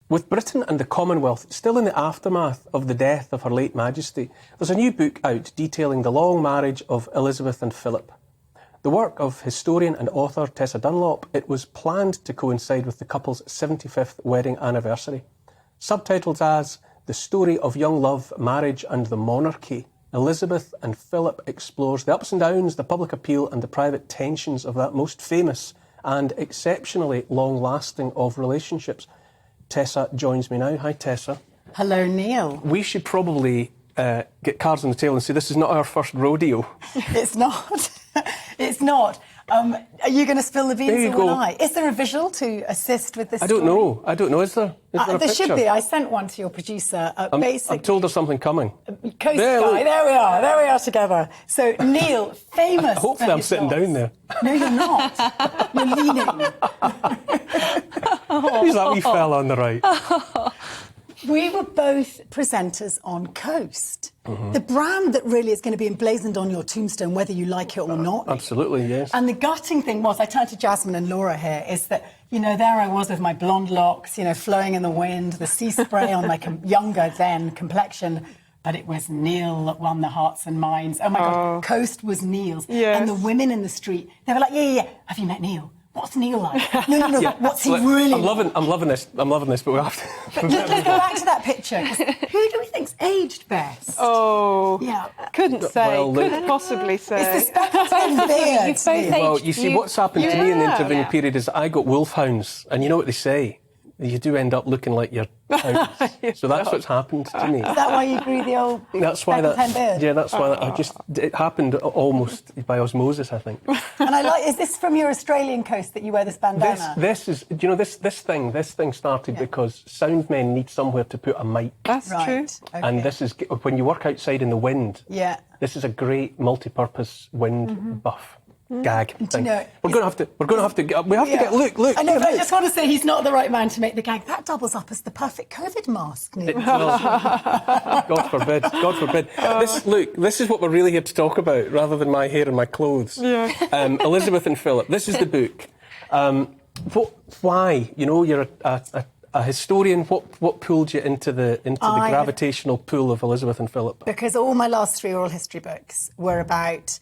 With Britain and the Commonwealth still in the aftermath of the death of Her late Majesty, there's a new book out detailing the long marriage of Elizabeth and Philip. The work of historian and author Tessa Dunlop, it was planned to coincide with the couple's 75th wedding anniversary. Subtitled as The Story of Young Love, Marriage and the Monarchy, Elizabeth and Philip explores the ups and downs, the public appeal and the private tensions of that most famous and exceptionally long-lasting of relationships. Tessa joins me now. Hi, Tessa. Hello, Neil. We should probably get cards on the table and say this is not our first rodeo. It's not. It's not. Are you going to spill the beans or will I? Is there a visual to assist with this I don't know. I don't know. Is there? Is there a there picture? Should be. I sent one to your producer. I'm told there's something coming. Coast Guy. There we are. There we are together. So, Neil, famous. Hopefully I'm sitting down there. No, you're not. You're leaning. Who's that wee fella on the right? We were both presenters on Coast, the brand that really is going to be emblazoned on your tombstone, whether you like it or not. Absolutely, yes. And the gutting thing was, I turned to Jasmine and Laura here, is that, you know, there I was with my blonde locks, you know, flowing in the wind, the sea spray on my younger then complexion. But it was Neil that won the hearts and minds. Oh, my God, Coast was Neil's. Yes. And the women in the street, they were like, yeah. Have you met Neil? What's Neil like? No. Yeah. What's he really like? I'm loving this, but we have to... Let's go back to that picture. Who do we think's aged best? Oh, yeah. Couldn't say, Well, couldn't possibly say. It's the spectrum beard. You've both aged Well, you see, what's happened to me in the intervening Yeah. period is I got wolfhounds, and you know what they say? You do end up looking like your hounds. So that's what's happened to me. Is that why you grew the old That's why speckled beard? Yeah, that's why it happened almost by osmosis, I think. And I like, is this from your Australian Coast that you wear this bandana? This is, do you know, this thing started because sound men need somewhere to put a mic. That's true. Right. Okay. And this is, when you work outside in the wind, Yeah. this is a great multi-purpose wind buff. Gag thing. know, we have to get look. I know, but I just want to say he's not the right man to make the gag. That doubles up as the perfect COVID mask, Neil. God forbid. This is what we're really here to talk about, rather than my hair and my clothes. Yeah. Elizabeth and Philip. This is the book. Why? You know, you're a historian. What pulled you into the gravitational pull of Elizabeth and Philip? Because all my last 3 oral history books were about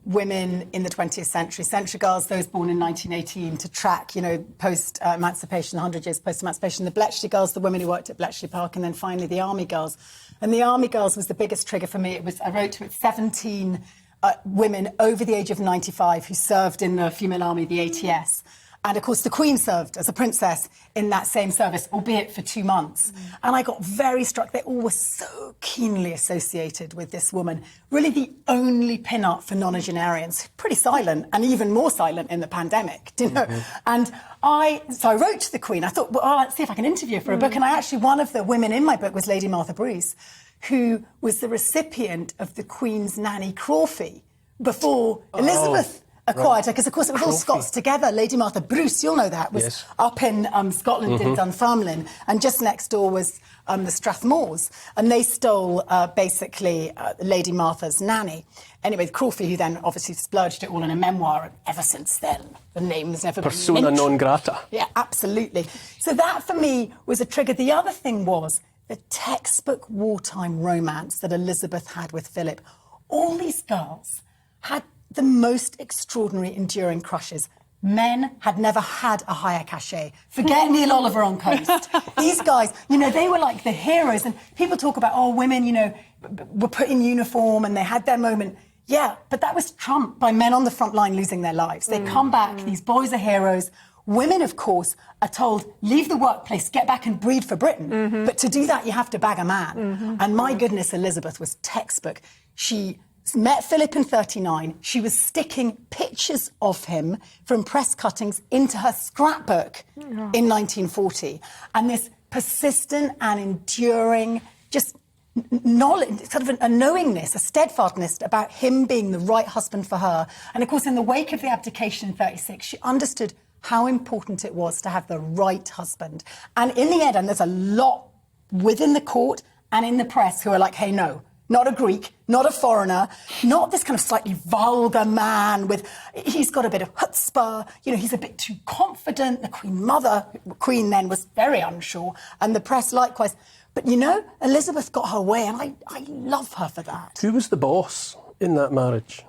women in the 20th century, century girls, those born in 1918, to track, you know, post-emancipation, 100 years post-emancipation, the Bletchley girls, the women who worked at Bletchley Park, and then finally the Army girls. And the Army girls was the biggest trigger for me. I wrote with 17 women over the age of 95 who served in the female army, the ATS. And, of course, the Queen served as a princess in that same service, albeit for 2 months. And I got very struck. They all were so keenly associated with this woman, really the only pin-up for nonagenarians, pretty silent, and even more silent in the pandemic, do you know? And so I wrote to the Queen. I thought, well, let's see if I can interview her for a book. And one of the women in my book was Lady Martha Bruce, who was the recipient of the Queen's nanny Crawfee before Elizabeth acquired her, because of course it was all Scots together. Lady Martha Bruce, you'll know that, was up in Scotland in Dunfermline, and just next door was the Strathmores, and they stole basically Lady Martha's nanny. Anyway, Crawfee, who then obviously splurged it all in a memoir, and ever since then the name's never been persona mentioned. non grata. Yeah, absolutely. So that for me was a trigger. The other thing was the textbook wartime romance that Elizabeth had with Philip. All these girls had the most extraordinary, enduring crushes. Men had never had a higher cachet. Forget Neil Oliver on Coast. These guys, you know, they were like the heroes. And people talk about, women, you know, were put in uniform and they had their moment. Yeah, but that was trumped by men on the front line losing their lives. They come back, these boys are heroes. Women, of course, are told, leave the workplace, get back and breed for Britain. But to do that, you have to bag a man. And my goodness, Elizabeth was textbook. She met Philip in 1939. She was sticking pictures of him from press cuttings into her scrapbook in 1940. And this persistent and enduring just knowledge, sort of a knowingness, a steadfastness about him being the right husband for her. And, of course, in the wake of the abdication in 1936, she understood how important it was to have the right husband. And in the end, and there's a lot within the court and in the press who are like, hey, no, not a Greek, not a foreigner, not this kind of slightly vulgar man he's got a bit of chutzpah, he's a bit too confident. The Queen then was very unsure, and the press likewise. But Elizabeth got her way, and I love her for that. Who was the boss in that marriage?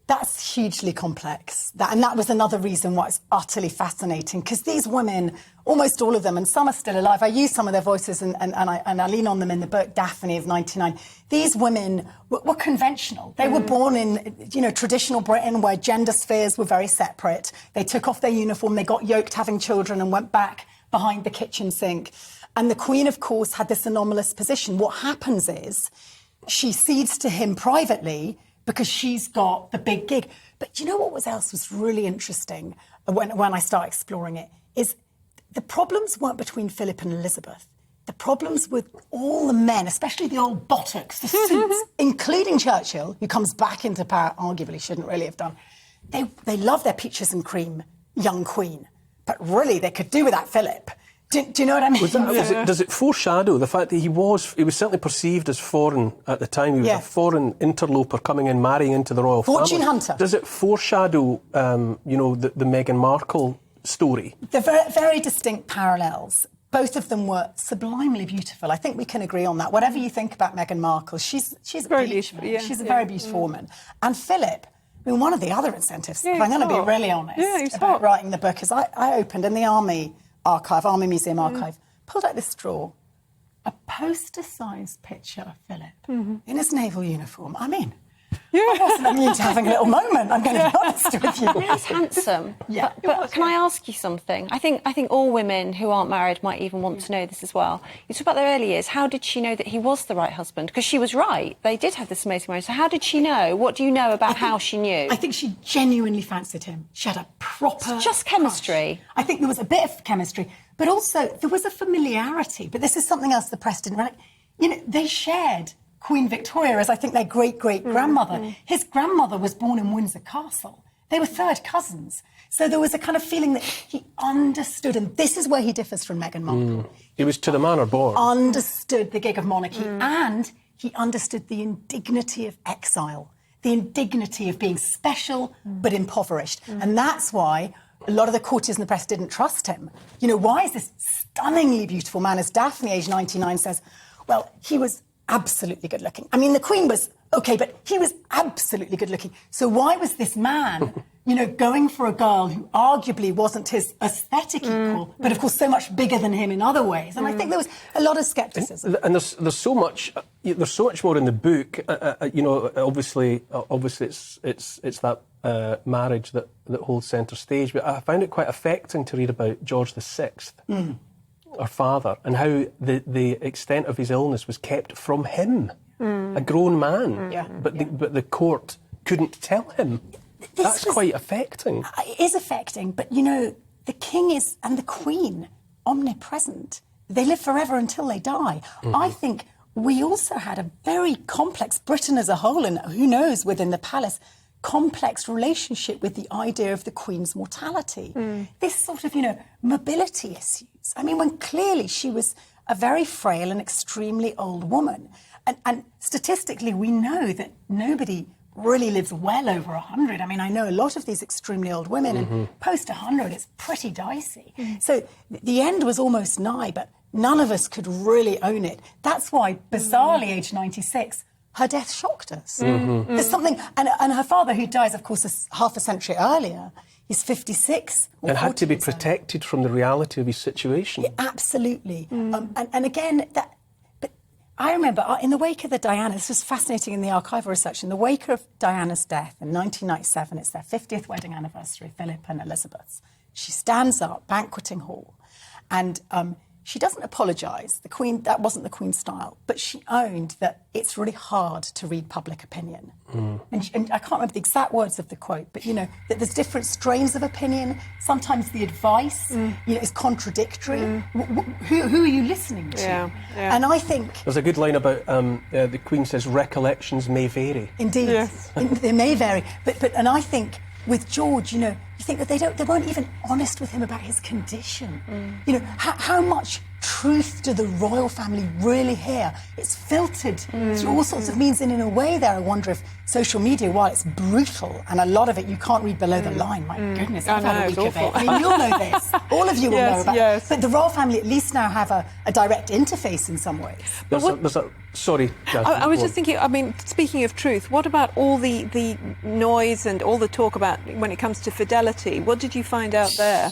That's hugely complex. And that was another reason why it's utterly fascinating, because these women, almost all of them, and some are still alive, I use some of their voices and I lean on them in the book. Daphne is 99. These women were conventional. They were born in, traditional Britain where gender spheres were very separate. They took off their uniform, they got yoked having children and went back behind the kitchen sink. And the Queen, of course, had this anomalous position. What happens is she cedes to him privately because she's got the big gig. But what else was really interesting when I start exploring it is the problems weren't between Philip and Elizabeth. The problems with all the men, especially the old bottocks, the suits, including Churchill, who comes back into power, arguably shouldn't really have done. They love their peaches and cream young queen. But really, they could do without Philip. Do you know what I mean? Does it foreshadow the fact that he was certainly perceived as foreign at the time? He was a foreign interloper coming in, marrying into the royal family. Fortune hunter. Does it foreshadow, the Meghan Markle story? They're very, very distinct parallels. Both of them were sublimely beautiful. I think we can agree on that. Whatever you think about Meghan Markle, she's very beautiful. Yeah, she's a very beautiful woman. And Philip, one of the other incentives, if I'm going to be really honest about writing the book, is I opened in the Army Museum archive, pulled out this drawer, a poster-sized picture of Philip in his naval uniform. I wasn't immune to having a little moment, I'm going to be honest with you. He's handsome. Yeah. But can I ask you something? I think all women who aren't married might even want to know this as well. You talk about their early years. How did she know that he was the right husband? Because she was right. They did have this amazing marriage. So how did she know? What do you know about how she knew? I think she genuinely fancied him. She had a proper... It's just chemistry. Crush. I think there was a bit of chemistry, but also there was a familiarity. But this is something else the press didn't really... They shared Queen Victoria as, I think, their great-great-grandmother. His grandmother was born in Windsor Castle. They were third cousins. So there was a kind of feeling that he understood, and this is where he differs from Meghan Markle. He was to the manor born. Understood the gig of monarchy, and he understood the indignity of exile, the indignity of being special but impoverished. And that's why a lot of the courtiers and the press didn't trust him. Why is this stunningly beautiful man, as Daphne, age 99, says, well, he was absolutely good-looking. The Queen was okay, but he was absolutely good-looking. So why was this man, going for a girl who arguably wasn't his aesthetic equal, but of course so much bigger than him in other ways? And I think there was a lot of scepticism. And there's so much more in the book. Obviously, it's that marriage that holds centre stage. But I found it quite affecting to read about George VI. Our father, and how the extent of his illness was kept from him, a grown man. But the court couldn't tell him. That's quite affecting. It is affecting, but the king and the Queen omnipresent. They live forever until they die. I think we also had a very complex, Britain as a whole, and who knows within the palace, complex relationship with the idea of the Queen's mortality. This sort of, mobility issues. When clearly she was a very frail and extremely old woman. And statistically, we know that nobody really lives well over 100. I know a lot of these extremely old women, and post 100, it's pretty dicey. So the end was almost nigh, but none of us could really own it. That's why, bizarrely, age 96, her death shocked us. There's something, and her father, who dies, of course, half a century earlier, he's 56. And had to be protected from the reality of his situation. Yeah, absolutely. And again, but I remember in the wake of the Diana, this was fascinating in the archival research, in the wake of Diana's death in 1997, it's their 50th wedding anniversary, Philip and Elizabeth's. She stands up, banqueting hall, and she doesn't apologise. The Queen, that wasn't the Queen's style, but she owned that it's really hard to read public opinion. And I can't remember the exact words of the quote, but, that there's different strains of opinion. Sometimes the advice, is contradictory. Who are you listening to? Yeah. And I think... There's a good line about the Queen says, recollections may vary. Indeed. Yes. They may vary. And I think with George, you think that they weren't even honest with him about his condition. How much truth do the royal family really hear? It's filtered through all sorts of means, and in a way there, I wonder if social media, while it's brutal, and a lot of it you can't read below the line, my goodness, I've had a week of it. I mean, you'll know this. All of you will know about it. But the royal family at least now have a direct interface in some ways. Sorry, Jasmine, I was just thinking, I mean, speaking of truth, what about all the noise and all the talk about when it comes to fidelity? What did you find out there?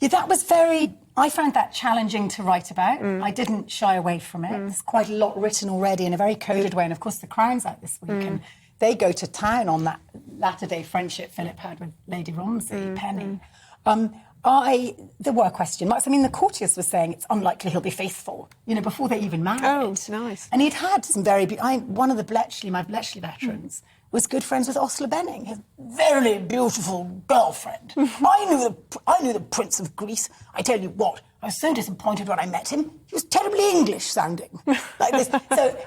Yeah, I found that challenging to write about. I didn't shy away from it. There's quite a lot written already in a very coded way. And of course, The Crown's out this week, and they go to town on that latter-day friendship Philip had with Lady Romsey, Penny. There were question marks. I mean, the courtiers were saying it's unlikely he'll be faithful, before they even married. Oh, nice. And he'd had some one of my Bletchley veterans, was good friends with Osler Benning, his very beautiful girlfriend. I knew the Prince of Greece. I tell you what, I was so disappointed when I met him. He was terribly English sounding, like this.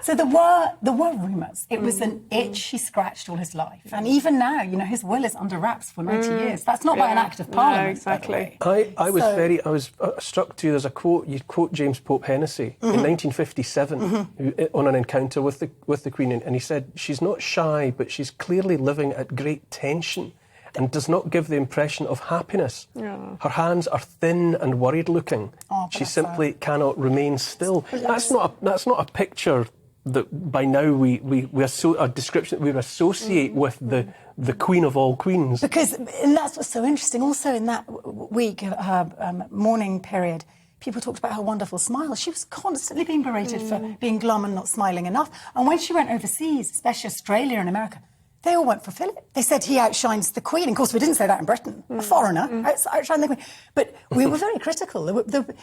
So there were rumours. It was an itch he scratched all his life, and even now, his will is under wraps for 90 years. That's not by an act of Parliament. No, exactly. I was struck too. There's a quote. You quote James Pope Hennessy in 1957 on an encounter with the Queen, and he said she's not shy, but she's clearly living at great tension and does not give the impression of happiness. Yeah. Her hands are thin and worried-looking. She simply cannot remain still. That's not a picture that by now a description that we associate with the Queen of all queens. And that's what's so interesting. Also, in that week, her mourning period, people talked about her wonderful smile. She was constantly being berated for being glum and not smiling enough. And when she went overseas, especially Australia and America, they all went for Philip. They said he outshines the Queen. Of course, we didn't say that in Britain. A foreigner outshined the Queen. But we were very critical. There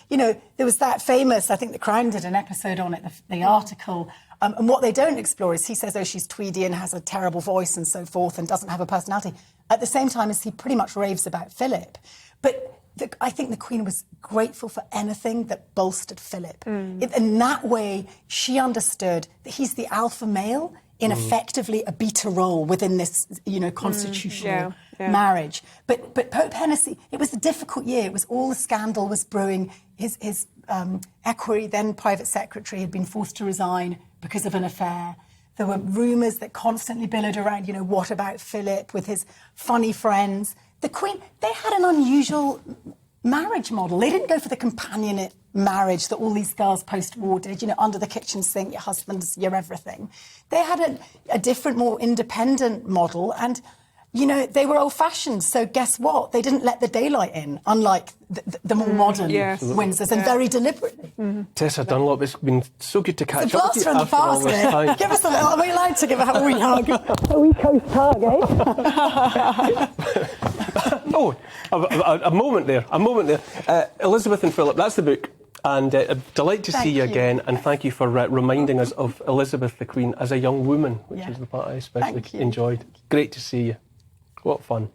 was that famous, I think The Crown did an episode on it, the article. And what they don't explore is he says, she's tweedy and has a terrible voice and so forth and doesn't have a personality. At the same time as he pretty much raves about Philip. But I think the Queen was grateful for anything that bolstered Philip. In that way, she understood that he's the alpha male in effectively a beta role within this, constitutional marriage. But Pope Hennessy, it was a difficult year. It was all the scandal was brewing. His equerry, then private secretary, had been forced to resign because of an affair. There were rumours that constantly billowed around, what about Philip with his funny friends? The Queen, they had an unusual marriage model. They didn't go for the companionate marriage that all these girls post-war did, under the kitchen sink, your husband's your everything. They had a different, more independent model, and, they were old-fashioned, so guess what? They didn't let the daylight in, unlike the more modern Windsors, and very deliberately. Tessa Dunlop, it's been so good to catch up with you from the after all this past, time. Give us a little, are we allowed to give a wee hug? A wee coast hug, A moment there. Elizabeth and Philip, that's the book. And a delight to see you again, and thank you for reminding us of Elizabeth the Queen as a young woman, which is the part I especially enjoyed. Great to see you. What fun.